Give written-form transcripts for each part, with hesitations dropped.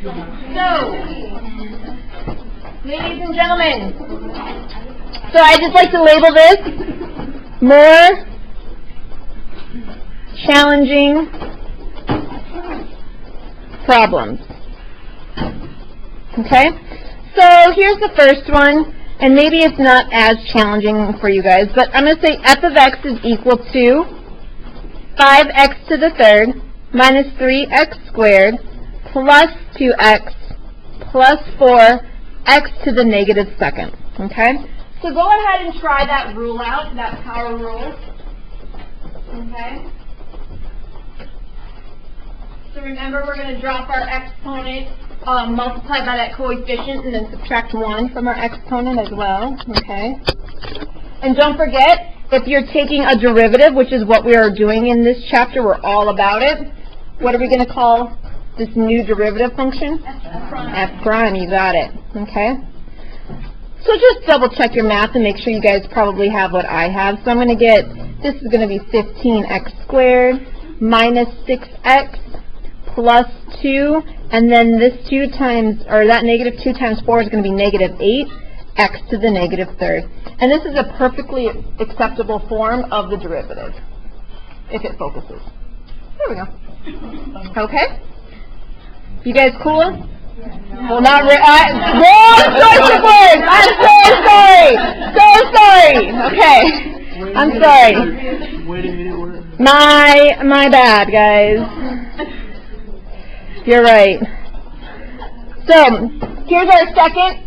So, ladies and gentlemen, so I just like to label this more challenging problems. Okay? So here's the first one, and maybe it's not as challenging for you guys, but I'm going to say f of x is equal to 5x to the third minus 3x squared plus 2x plus 4x to the negative second. Okay? So go ahead and try that rule out, that power rule. Okay? So remember, we're going to drop our exponent, multiply by that coefficient, and then subtract 1 from our exponent as well. Okay? And don't forget, if you're taking a derivative, which is what we are doing in this chapter, we're all about it. What are we going to call this new derivative function? F prime, you got it. Okay? So just double check your math and make sure you guys probably have what I have. So I'm going to get, this is going to be 15x squared minus 6x plus 2, and then this 2 times, or that negative 2 times 4 is going to be negative 8x to the negative third. And this is a perfectly acceptable form of the derivative, if it focuses. There we go. Okay? You guys cool? Well, not really. Wrong choice of words! I'm so sorry! So sorry! Okay. I'm sorry. My bad, guys. You're right. So, here's our second.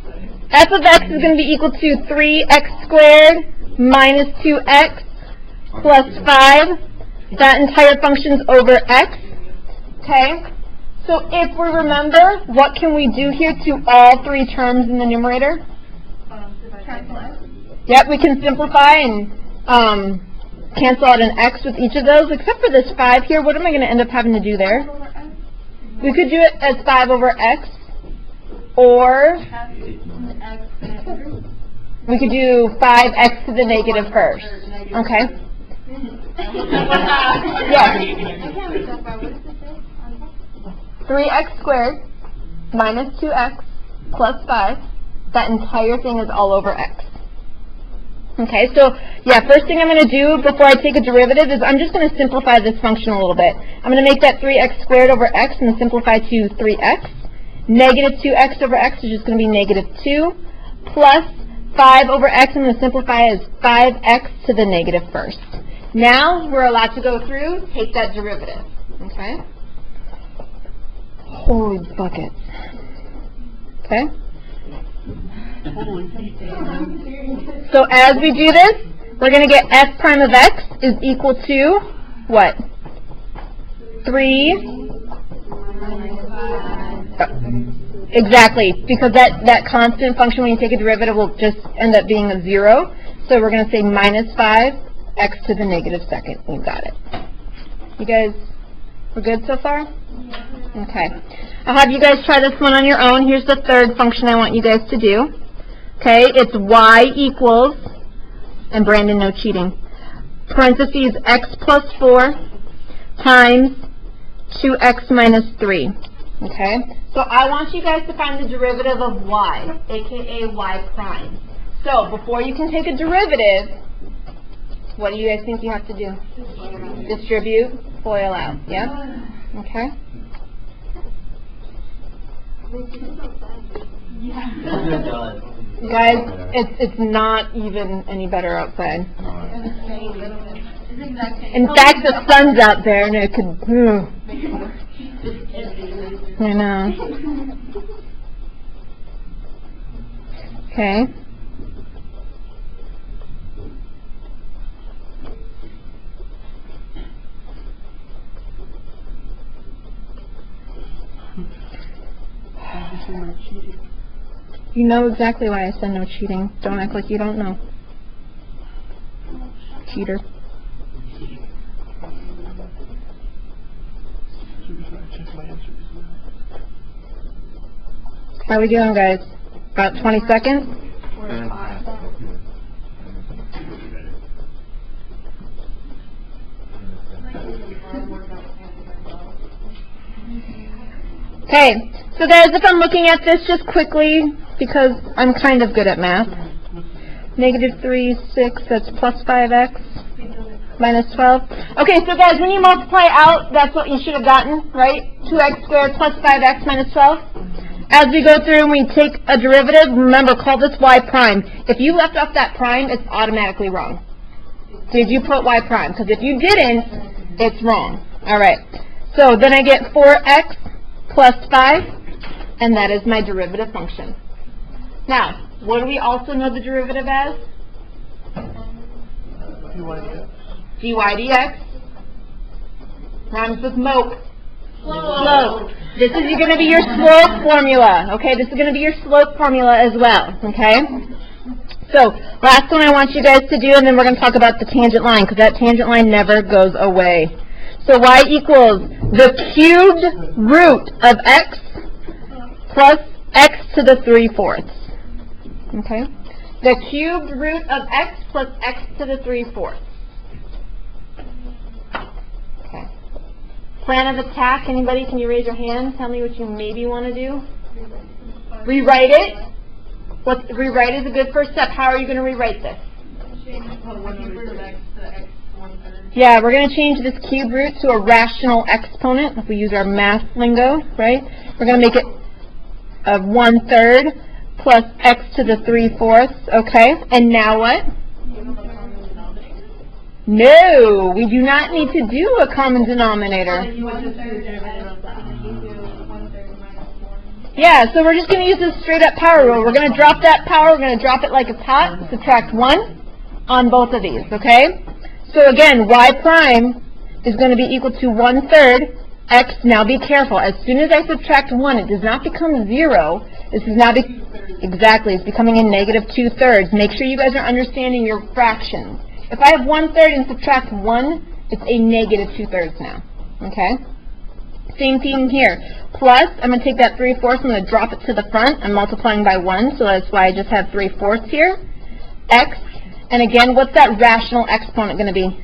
F of x is going to be equal to 3x squared minus 2x plus 5. That entire function's over x. Okay? So if we remember, what can we do here to all three terms in the numerator? Yep, we can simplify and cancel out an x with each of those, except for this 5 here. What am I going to end up having to do there? We could do it as 5 over x, or we could do 5x to the negative first. Okay? Yes. 3x squared minus 2x plus 5. That entire thing is all over x. Okay, so yeah, first thing I'm going to do before I take a derivative is I'm just going to simplify this function a little bit. I'm going to make that 3x squared over x and simplify to 3x. Negative 2x over x is just going to be negative 2 plus 5 over x. I'm going to simplify as 5x to the negative first. Now we're allowed to go through, take that derivative. Okay? Holy buckets. Okay? So as we do this, we're going to get f prime of x is equal to what? 3. Exactly, because that constant function when you take a derivative will just end up being a 0. So we're going to say minus 5 x to the negative second. You got it. You guys, we're good so far? Okay. I'll have you guys try this one on your own. Here's the third function I want you guys to do. Okay, it's y equals, and Brandon, no cheating, parentheses x plus 4 times 2x minus 3. Okay, so I want you guys to find the derivative of y, aka y prime. So before you can take a derivative, what do you guys think you have to do? Distribute, FOIL out. Yeah? Okay. Guys, it's not even any better outside. In fact, the sun's out there and it could... I know. Okay. You know exactly why I said no cheating. Don't act like you don't know. Cheater. How are we doing, guys? About 20 seconds? Okay, so guys, if I'm looking at this just quickly, because I'm kind of good at math, negative 3, 6, that's plus 5x, minus 12. Okay, so guys, when you multiply out, that's what you should have gotten, right? 2x squared plus 5x minus 12. As we go through and we take a derivative, remember, call this y prime. If you left off that prime, it's automatically wrong. Did you put y prime? Because if you didn't, it's wrong. All right, so then I get 4x plus 5, and that is my derivative function. Now, what do we also know the derivative as? dy dx. Rhymes with mope. Slope. This is going to be your slope formula. Okay, this is going to be your slope formula as well. Okay? So, last one I want you guys to do, and then we're going to talk about the tangent line, because that tangent line never goes away. So y equals the cubed root of x plus x to the 3/4. Okay? The cubed root of x plus x to the 3/4. Okay. Plan of attack. Anybody, can you raise your hand? Tell me what you maybe want to do. Rewrite it. Rewrite is a good first step. How are you going to rewrite this? Yeah, we're going to change this cube root to a rational exponent, if we use our math lingo, right? We're going to make it a 1/3 plus x to the 3/4, okay? And now what? No, we do not need to do a common denominator. Yeah, so we're just going to use this straight up power rule. We're going to drop that power, we're going to drop it like it's hot, subtract 1 on both of these, okay? So again, y prime is going to be equal to 1/3 x. Now be careful. As soon as I subtract 1, it does not become 0. This is now exactly, it's becoming a negative 2/3. Make sure you guys are understanding your fractions. If I have 1/3 and subtract 1, it's a negative 2/3 now. Okay? Same thing here. Plus, I'm going to take that 3/4, I'm going to drop it to the front. I'm multiplying by 1, so that's why I just have 3/4 here. X. And again, what's that rational exponent going to be?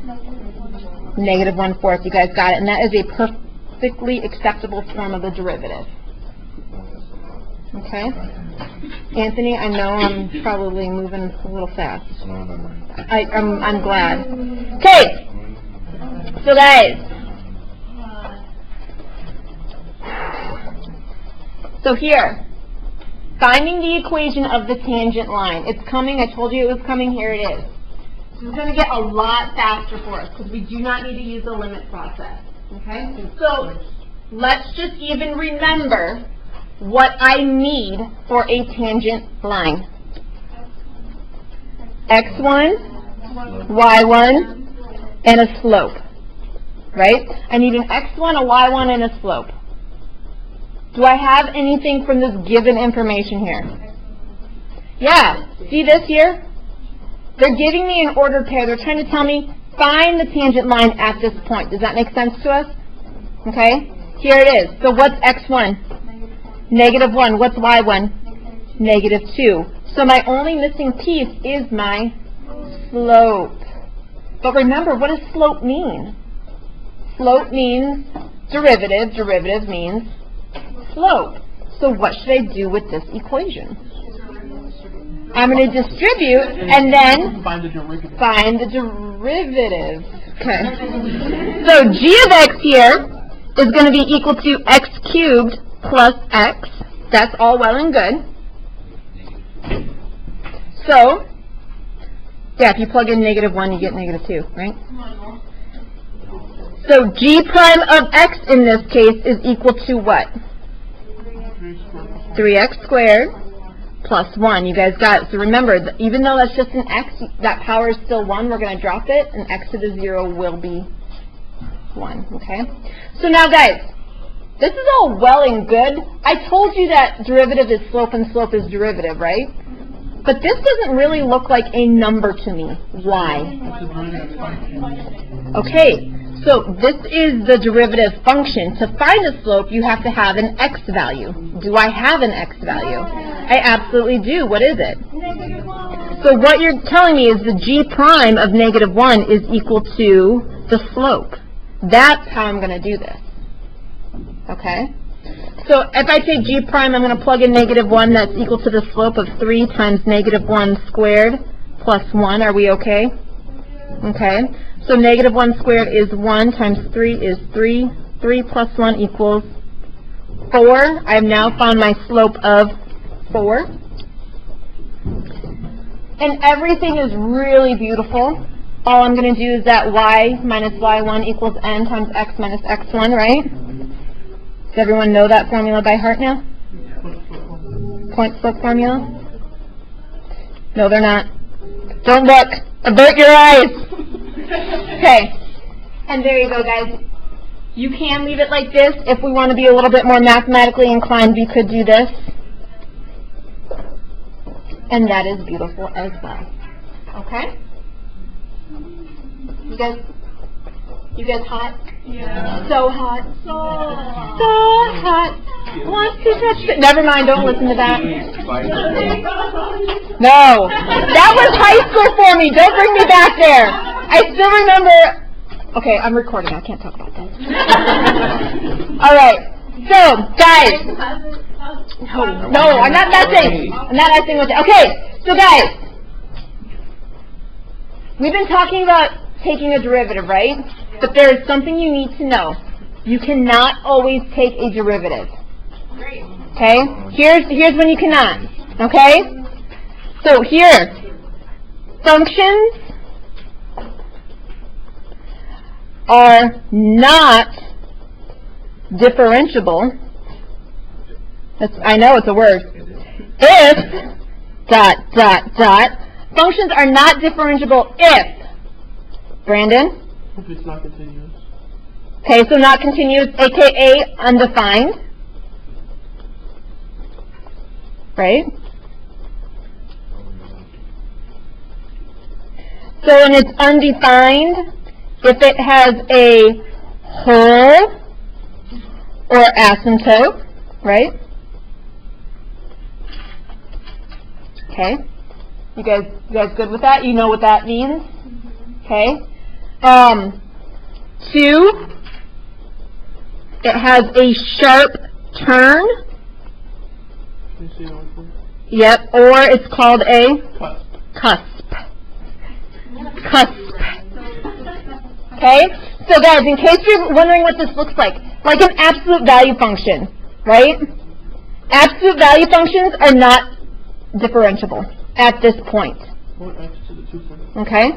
Negative 1/4. You guys got it. And that is a perfectly acceptable form of the derivative. Okay? Anthony, I know I'm probably moving a little fast. I'm glad. Okay. So guys. So here. Finding the equation of the tangent line. It's coming. I told you it was coming. Here it is. This is going to get a lot faster for us because we do not need to use the limit process. Okay? So let's just even remember what I need for a tangent line. X1, Y1, and a slope. Right? I need an X1, a Y1, and a slope. Do I have anything from this given information here? Yeah. See this here? They're giving me an ordered pair. They're trying to tell me, find the tangent line at this point. Does that make sense to us? Okay? Here it is. So what's x1? Negative 1. What's y1? Negative 2. So my only missing piece is my slope. But remember, what does slope mean? Slope means derivative. Derivative means slope. So what should I do with this equation? I'm going to distribute and then find the derivative. Okay. So g of x here is going to be equal to x cubed plus x. That's all well and good. So, yeah, if you plug in negative 1, you get negative 2, right? So g prime of x in this case is equal to what? 3x squared plus 1. You guys got it. So remember, even though that's just an x, that power is still 1. We're going to drop it, and x to the 0 will be 1. Okay? So now, guys, this is all well and good. I told you that derivative is slope and slope is derivative, right? But this doesn't really look like a number to me. Why? Okay. So this is the derivative function. To find the slope, you have to have an x value. Do I have an x value? I absolutely do. What is it? So what you're telling me is the g prime of negative 1 is equal to the slope. That's how I'm going to do this. Okay? So if I take g prime, I'm going to plug in -1. That's equal to the slope of 3 times -1 squared plus 1. Are we okay? Okay. So -1 squared is 1 times 3 is 3. 3 plus 1 equals 4. I have now found my slope of 4. And everything is really beautiful. All I'm going to do is that y minus y1 equals n times x minus x1, right? Does everyone know that formula by heart now? Point slope formula? No, they're not. Don't look. Avert your eyes. Okay. And there you go, guys. You can leave it like this. If we want to be a little bit more mathematically inclined, we could do this. And that is beautiful as well. Okay? You guys hot? Yeah. So hot. So hot. Want to touch it? Never mind, don't listen to that. No. That was high school for me. Don't bring me back there. I still remember. Okay, I'm recording. I can't talk about that. All right. So, guys. No, I'm not messing. I'm not messing with it. Okay. So, guys. We've been talking about taking a derivative, right? But there is something you need to know. You cannot always take a derivative. Okay? Here's when you cannot. Okay? So here, functions are not differentiable. I know it's a word. If functions are not differentiable if Brandon? If it's not continuous. Okay, so not continuous, aka undefined. Right? So when it's undefined, if it has a whole or asymptote, right? Okay. You guys good with that? You know what that means? Okay. 2, it has a sharp turn. Yep, or it's called a cusp. Okay? So guys, in case you're wondering what this looks like an absolute value function, right? Absolute value functions are not differentiable at this point. Okay?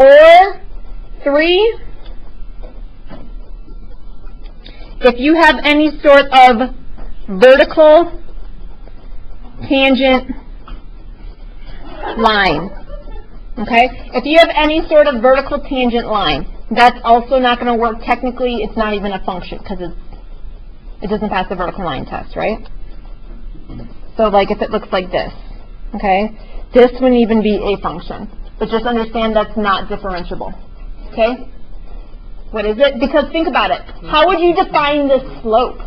Or 3, if you have any sort of vertical tangent line. Okay? If you have any sort of vertical tangent line, that's also not going to work. Technically, it's not even a function because it doesn't pass the vertical line test, right? So like if it looks like this, okay? This wouldn't even be a function. But just understand that's not differentiable. Okay? What is it? Because think about it. How would you define this slope?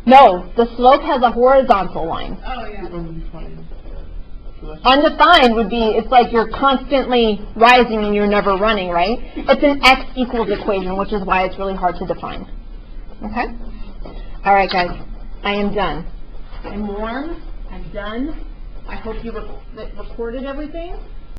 No, the slope has a horizontal line. Oh, yeah. Undefined would be, it's like you're constantly rising and you're never running, right? It's an x equals equation, which is why it's really hard to define. Okay? All right, guys. I am done. I'm warm. I'm done. I hope you recorded everything.